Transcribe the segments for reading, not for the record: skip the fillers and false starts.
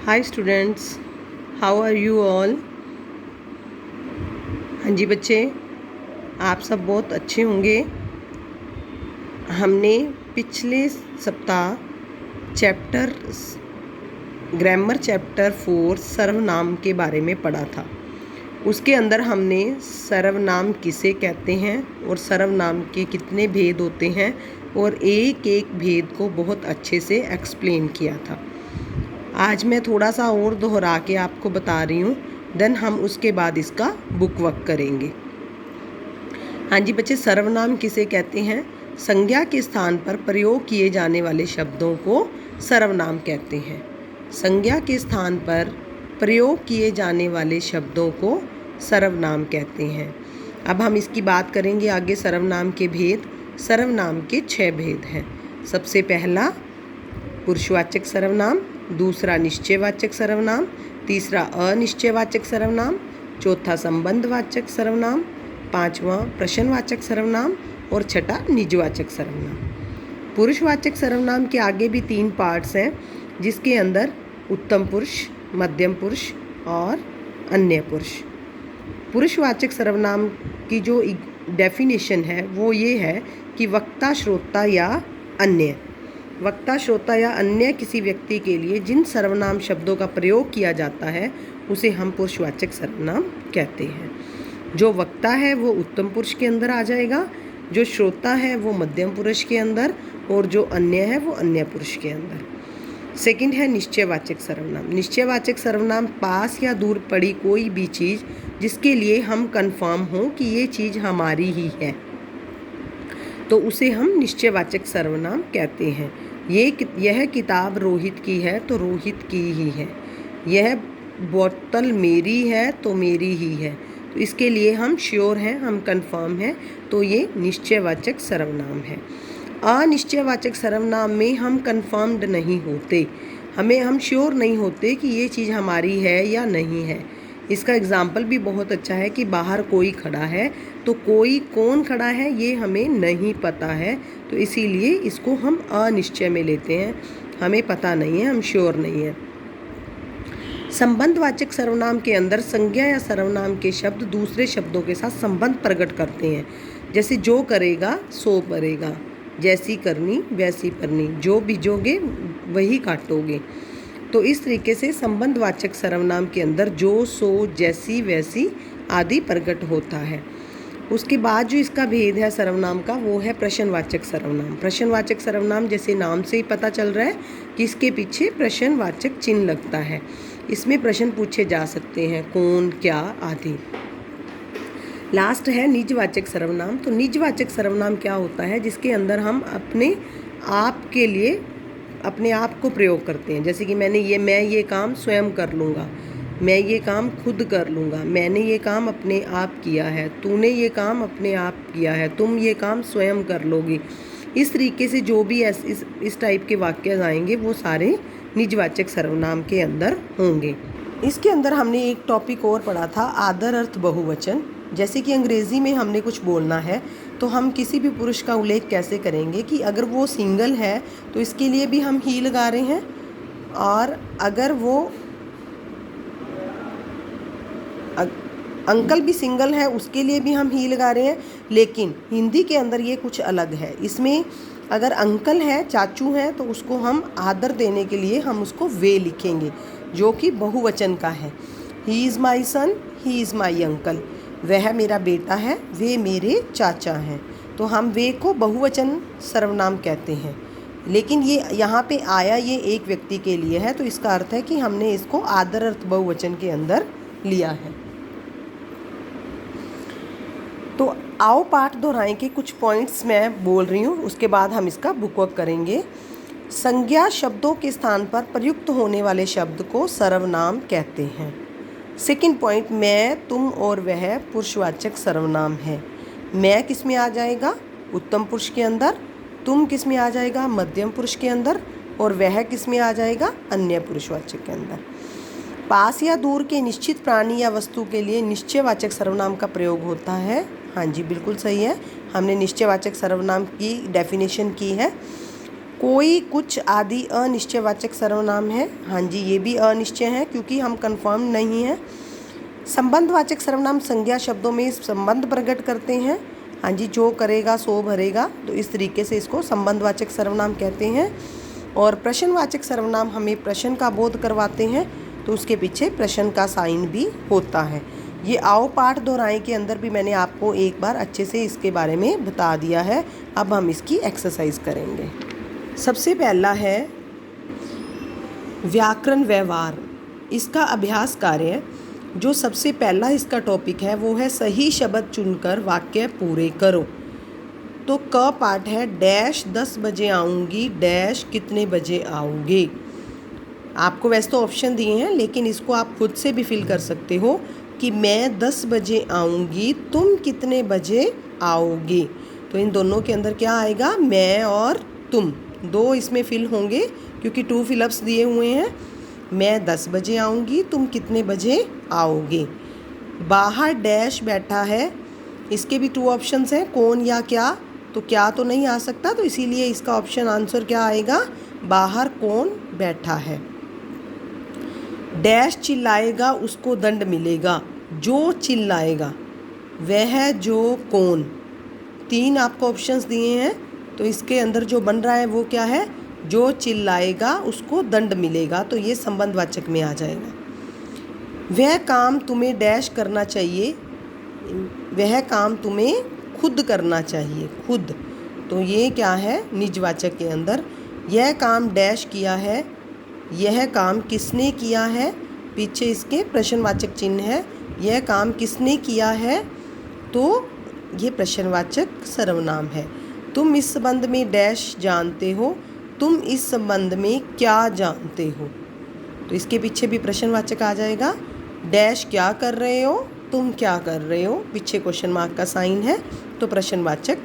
Hi students, how are you all. हाँ जी बच्चे, आप सब बहुत अच्छे होंगे। हमने पिछले सप्ताह चैप्टर ग्रामर चैप्टर 4 सर्वनाम के बारे में पढ़ा था। उसके अंदर हमने सर्वनाम किसे कहते हैं और सर्वनाम के कितने भेद होते हैं और एक एक भेद को बहुत अच्छे से एक्सप्लेन किया था। आज मैं थोड़ा सा और दोहरा के आपको बता रही हूँ, देन हम उसके बाद इसका बुक वर्क करेंगे। हाँ जी बच्चे, सर्वनाम किसे कहते हैं? संज्ञा के स्थान पर प्रयोग किए जाने वाले शब्दों को सर्वनाम कहते हैं। संज्ञा के स्थान पर प्रयोग किए जाने वाले शब्दों को सर्वनाम कहते हैं। अब हम इसकी बात करेंगे आगे। सर्वनाम के भेद। सर्वनाम के 6 भेद हैं। सबसे पहला पुरुषवाचक सर्वनाम, दूसरा निश्चयवाचक सर्वनाम, तीसरा अनिश्चयवाचक सर्वनाम, चौथा संबंधवाचक सर्वनाम, पांचवा प्रश्नवाचक सर्वनाम और छठा निजवाचक सर्वनाम। पुरुषवाचक सर्वनाम के आगे भी 3 पार्ट्स हैं, जिसके अंदर उत्तम पुरुष, मध्यम पुरुष और अन्य पुरुष। पुरुषवाचक सर्वनाम की जो डेफिनेशन है वो ये है कि वक्ता, श्रोता या अन्य। वक्ता, श्रोता या अन्य किसी व्यक्ति के लिए जिन सर्वनाम शब्दों का प्रयोग किया जाता है उसे हम पुरुषवाचक सर्वनाम कहते हैं। जो वक्ता है वो उत्तम पुरुष के अंदर आ जाएगा, जो श्रोता है वो मध्यम पुरुष के अंदर और जो अन्य है वो अन्य पुरुष के अंदर। सेकंड है निश्चयवाचक सर्वनाम। निश्चयवाचक सर्वनाम पास या दूर पड़ी कोई भी चीज़ जिसके लिए हम कंफर्म हों कि ये चीज़ हमारी ही है, तो उसे हम निश्चयवाचक सर्वनाम कहते हैं। यह किताब रोहित की है तो रोहित की ही है। यह बोतल मेरी है तो मेरी ही है, तो इसके लिए हम श्योर हैं, हम कंफर्म हैं, तो ये निश्चयवाचक सर्वनाम है। अनिश्चयवाचक सर्वनाम में हम कंफर्म्ड नहीं होते, हम श्योर नहीं होते कि ये चीज़ हमारी है या नहीं है। इसका एग्ज़ाम्पल भी बहुत अच्छा है कि बाहर कोई खड़ा है तो कोई कौन खड़ा है ये हमें नहीं पता है, तो इसीलिए इसको हम अनिश्चय में लेते हैं। हमें पता नहीं है, हम श्योर नहीं है। संबंधवाचक सर्वनाम के अंदर संज्ञा या सर्वनाम के शब्द दूसरे शब्दों के साथ संबंध प्रकट करते हैं। जैसे जो करेगा सो परेगा, जैसी करनी वैसी करनी, जो बीजोगे वही काटोगे। तो इस तरीके से संबंधवाचक सर्वनाम के अंदर जो, सो, जैसी, वैसी आदि प्रकट होता है। उसके बाद जो इसका भेद है सर्वनाम का वो है प्रश्नवाचक सर्वनाम। प्रश्नवाचक सर्वनाम जैसे नाम से ही पता चल रहा है कि इसके पीछे प्रश्नवाचक चिन्ह लगता है। इसमें प्रश्न पूछे जा सकते हैं, कौन, क्या आदि। लास्ट है निजवाचक सर्वनाम। तो निजवाचक सर्वनाम क्या होता है? जिसके अंदर हम अपने आप के लिए अपने आप को प्रयोग करते हैं। जैसे कि मैं ये काम स्वयं कर लूँगा, मैं ये काम खुद कर लूँगा, मैंने ये काम अपने आप किया है, तूने ये काम अपने आप किया है, तुम ये काम स्वयं कर लोगे। इस तरीके से जो भी इस टाइप के वाक्य आएंगे वो सारे निजवाचक सर्वनाम के अंदर होंगे। इसके अंदर हमने एक टॉपिक और पढ़ा था, आदर अर्थ बहुवचन। जैसे कि अंग्रेज़ी में हमने कुछ बोलना है तो हम किसी भी पुरुष का उल्लेख कैसे करेंगे कि अगर वो सिंगल है तो इसके लिए भी हम ही लगा रहे हैं, और अगर वो अंकल भी सिंगल है उसके लिए भी हम ही लगा रहे हैं। लेकिन हिंदी के अंदर ये कुछ अलग है। इसमें अगर अंकल है, चाचू हैं, तो उसको हम आदर देने के लिए हम उसको वे लिखेंगे, जो कि बहुवचन का है। He is my son, he is my uncle. वह मेरा बेटा है, वे मेरे चाचा हैं। तो हम वे को बहुवचन सर्वनाम कहते हैं। लेकिन ये यहाँ पे आया ये एक व्यक्ति के लिए है, तो इसका अर्थ है कि हमने इसको आदर अर्थ बहुवचन के अंदर लिया है। तो आओ पाठ दोहराएं के कुछ पॉइंट्स मैं बोल रही हूँ, उसके बाद हम इसका बुक वर्क करेंगे। संज्ञा शब्दों के स्थान पर प्रयुक्त होने वाले शब्द को सर्वनाम कहते हैं। सेकंड पॉइंट, मैं, तुम और वह पुरुषवाचक सर्वनाम है। मैं किस में आ जाएगा? उत्तम पुरुष के अंदर। तुम किस में आ जाएगा? मध्यम पुरुष के अंदर। और वह किस में आ जाएगा? अन्य पुरुषवाचक के अंदर। पास या दूर के निश्चित प्राणी या वस्तु के लिए निश्चयवाचक सर्वनाम का प्रयोग होता है। हाँ जी, बिल्कुल सही है, हमने निश्चयवाचक सर्वनाम की डेफिनेशन की है। कोई, कुछ आदि अनिश्चयवाचक सर्वनाम है। हाँ जी, ये भी अनिश्चय है क्योंकि हम कंफर्म नहीं हैं। संबंधवाचक सर्वनाम संज्ञा शब्दों में संबंध प्रकट करते हैं। हाँ जी, जो करेगा सो भरेगा, तो इस तरीके से इसको संबंधवाचक सर्वनाम कहते हैं। और प्रश्नवाचक सर्वनाम हमें प्रश्न का बोध करवाते हैं, तो उसके पीछे प्रश्न का साइन भी होता है। ये आओ पाठ दोहराएं के अंदर भी मैंने आपको एक बार अच्छे से इसके बारे में बता दिया है। अब हम इसकी एक्सरसाइज करेंगे। सबसे पहला है व्याकरण व्यवहार। इसका अभ्यास कार्य, जो सबसे पहला इसका टॉपिक है वो है सही शब्द चुनकर वाक्य पूरे करो। तो क पाठ है डैश 10 बजे आऊँगी, डैश कितने बजे आओगे। आपको वैसे तो ऑप्शन दिए हैं, लेकिन इसको आप खुद से भी फिल कर सकते हो कि मैं 10 बजे आऊँगी, तुम कितने बजे आओगे। तो इन दोनों के अंदर क्या आएगा, मैं और तुम, दो इसमें फिल होंगे क्योंकि 2 फिलअप्स दिए हुए हैं। मैं 10 बजे आऊँगी, तुम कितने बजे आओगे। बाहर डैश बैठा है, इसके भी 2 ऑप्शंस हैं, कौन या क्या। तो क्या तो नहीं आ सकता, तो इसीलिए इसका ऑप्शन आंसर क्या आएगा, बाहर कौन बैठा है। डैश चिल्लाएगा उसको दंड मिलेगा, जो चिल्लाएगा वह जो कौन। 3 आपको ऑप्शंस दिए हैं, तो इसके अंदर जो बन रहा है वो क्या है, जो चिल्लाएगा उसको दंड मिलेगा, तो ये संबंधवाचक में आ जाएगा। वह काम तुम्हें डैश करना चाहिए, वह काम तुम्हें खुद करना चाहिए, खुद। तो ये क्या है, निजवाचक के अंदर। यह काम डैश किया है, यह काम किसने किया है, पीछे इसके प्रश्नवाचक चिन्ह है। यह काम किसने किया है, तो ये प्रश्नवाचक सर्वनाम है। तुम इस संबंध में डैश जानते हो, तुम इस संबंध में क्या जानते हो। तो इसके पीछे भी प्रश्नवाचक आ जाएगा। डैश क्या कर रहे हो, तुम क्या कर रहे हो, पीछे क्वेश्चन मार्क का साइन है, तो प्रश्नवाचक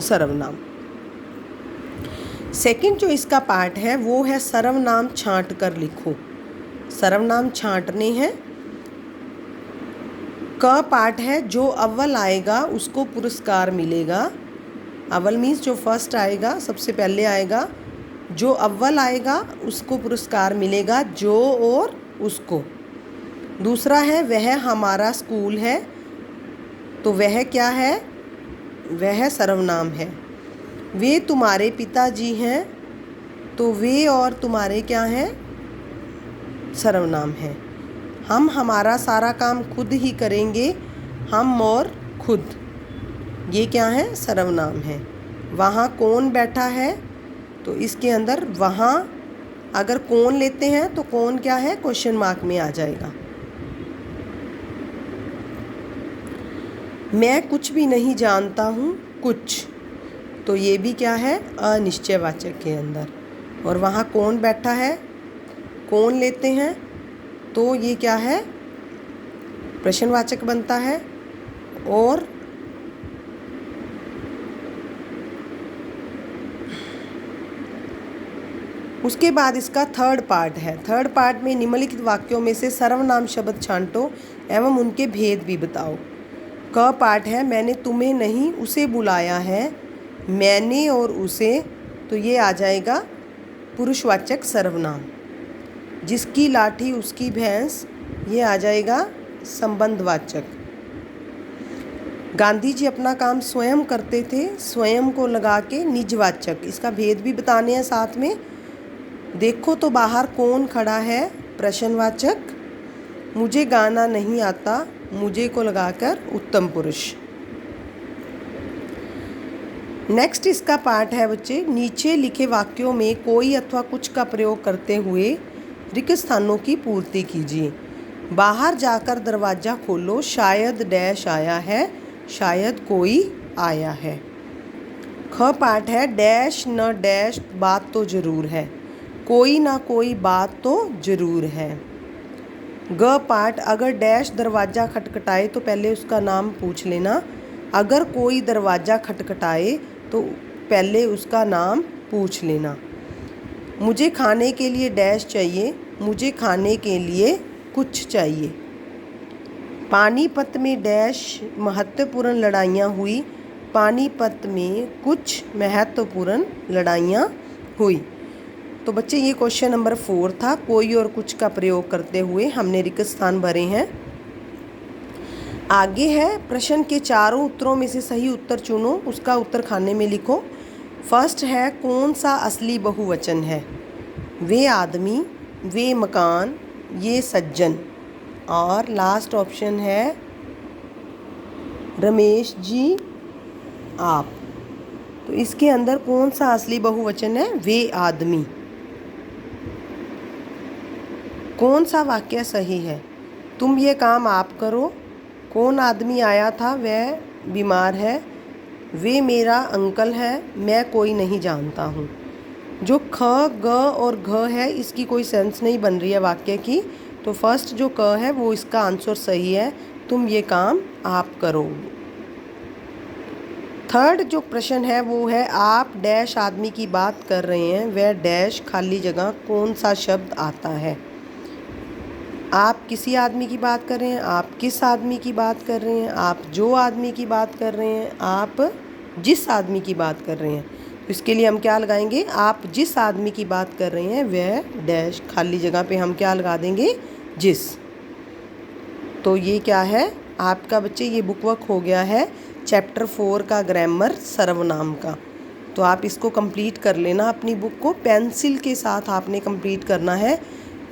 सर्वनाम। सेकंड जो इसका पार्ट है वो है सर्वनाम छांट कर लिखो। सर्वनाम छांटने हैं। क पार्ट है जो अव्वल आएगा उसको पुरस्कार मिलेगा। अव्वल मीन्स जो फर्स्ट आएगा, सबसे पहले आएगा, जो अव्वल आएगा उसको पुरस्कार मिलेगा, जो और उसको। दूसरा है वह हमारा स्कूल है, तो वह क्या है, वह सर्वनाम है। वे तुम्हारे पिताजी हैं, तो वे और तुम्हारे क्या हैं, सर्वनाम है। हम हमारा सारा काम खुद ही करेंगे, हम और खुद, ये क्या है, सर्वनाम है। वहाँ कौन बैठा है, तो इसके अंदर वहाँ अगर कौन लेते हैं तो कौन क्या है, क्वेश्चन मार्क में आ जाएगा। मैं कुछ भी नहीं जानता हूँ, कुछ, तो ये भी क्या है, अनिश्चयवाचक के अंदर। और वहाँ कौन बैठा है, कौन लेते हैं, तो ये क्या है, प्रश्नवाचक बनता है। और उसके बाद इसका थर्ड पार्ट है। थर्ड पार्ट में निम्नलिखित वाक्यों में से सर्वनाम शब्द छांटो एवं उनके भेद भी बताओ। क पार्ट है मैंने तुम्हें नहीं उसे बुलाया है, मैंने और उसे, तो ये आ जाएगा पुरुषवाचक सर्वनाम। जिसकी लाठी उसकी भैंस, ये आ जाएगा संबंधवाचक। गांधी जी अपना काम स्वयं करते थे, स्वयं को लगा के निजवाचक। इसका भेद भी बताने हैं साथ में। देखो तो बाहर कौन खड़ा है, प्रश्नवाचक। मुझे गाना नहीं आता, मुझे को लगाकर उत्तम पुरुष। नेक्स्ट इसका पार्ट है बच्चे, नीचे लिखे वाक्यों में कोई अथवा कुछ का प्रयोग करते हुए रिक्त स्थानों की पूर्ति कीजिए। बाहर जाकर दरवाज़ा खोलो, शायद डैश आया है, शायद कोई आया है। ख पार्ट है डैश न डैश बात तो ज़रूर है, कोई ना कोई बात तो ज़रूर है। ग पार्ट अगर डैश दरवाज़ा खटखटाए तो पहले उसका नाम पूछ लेना। अगर कोई दरवाज़ा खटखटाए तो पहले उसका नाम पूछ लेना। मुझे खाने के लिए डैश चाहिए, मुझे खाने के लिए कुछ चाहिए। पानीपत में डैश महत्वपूर्ण लड़ाइयाँ हुई, पानीपत में कुछ महत्वपूर्ण लड़ाइयाँ हुई। तो बच्चे ये क्वेश्चन नंबर 4 था। कोई और कुछ का प्रयोग करते हुए हमने रिक्त स्थान भरे हैं। आगे है प्रश्न के चारों उत्तरों में से सही उत्तर चुनो, उसका उत्तर खाने में लिखो। फर्स्ट है कौन सा असली बहुवचन है? वे आदमी, वे मकान, ये सज्जन। और लास्ट ऑप्शन है रमेश जी आप। तो इसके अंदर कौन सा असली बहुवचन है? वे आदमी। कौन सा वाक्य सही है? तुम ये काम आप करो। कौन आदमी आया था? वह बीमार है। वे मेरा अंकल है। मैं कोई नहीं जानता हूँ। जो ख, ग और घ है इसकी कोई सेंस नहीं बन रही है वाक्य की। तो फर्स्ट जो क है वो इसका आंसर सही है। तुम ये काम आप करोगे। थर्ड जो प्रश्न है वो है आप डैश आदमी की बात कर रहे हैं, वह डैश खाली जगह कौन सा शब्द आता है? आप किसी आदमी की बात कर रहे हैं, आप किस आदमी की बात कर रहे हैं, आप जो आदमी की बात कर रहे हैं, आप जिस आदमी की बात कर रहे हैं। तो इसके लिए हम क्या लगाएंगे? आप जिस आदमी की बात कर रहे हैं वह डैश खाली जगह पे हम क्या लगा देंगे? जिस। तो ये क्या है आपका बच्चे? ये बुक वर्क हो गया है चैप्टर 4 का ग्रामर सर्वनाम का। तो आप इसको कंप्लीट कर लेना। अपनी बुक को पेंसिल के साथ आपने कंप्लीट करना है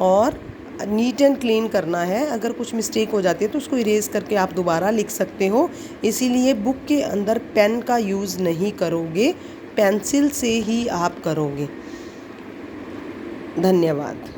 और नीट एंड क्लीन करना है। अगर कुछ मिस्टेक हो जाती है तो उसको इरेज करके आप दोबारा लिख सकते हो। इसीलिए बुक के अंदर पेन का यूज़ नहीं करोगे, पेंसिल से ही आप करोगे। धन्यवाद।